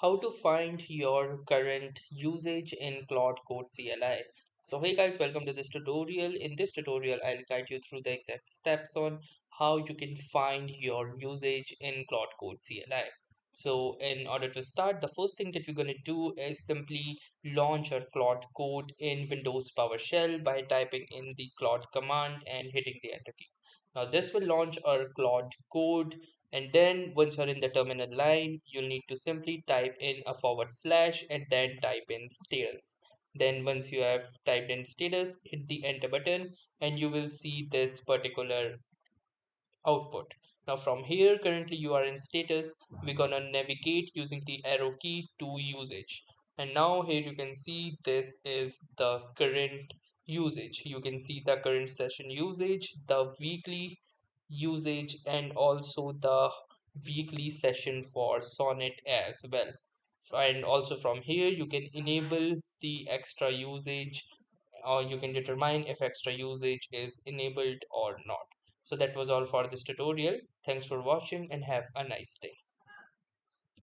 How to find your current usage in Claude Code CLI. So hey guys, welcome to this tutorial. In this tutorial, I'll guide you through the exact steps on how you can find your usage in Claude Code CLI. So in order to start, the first thing that we're going to do is simply launch our Claude Code in Windows PowerShell by typing in the Claude command and hitting the enter key. Now this will launch our Claude Code, and then once you're in the terminal line, you'll need to simply type in a forward slash and then type in status. Then once you have typed in status, hit the enter button and you will see this particular output. Now from here, currently you are in status. We're gonna navigate using the arrow key to usage. And now here you can see this is the current usage. You can see the current session usage, the weekly usage, and also the weekly session for Sonnet as well. And also from here you can enable the extra usage, or you can determine if extra usage is enabled or not. So that was all for this tutorial. Thanks for watching and have a nice day.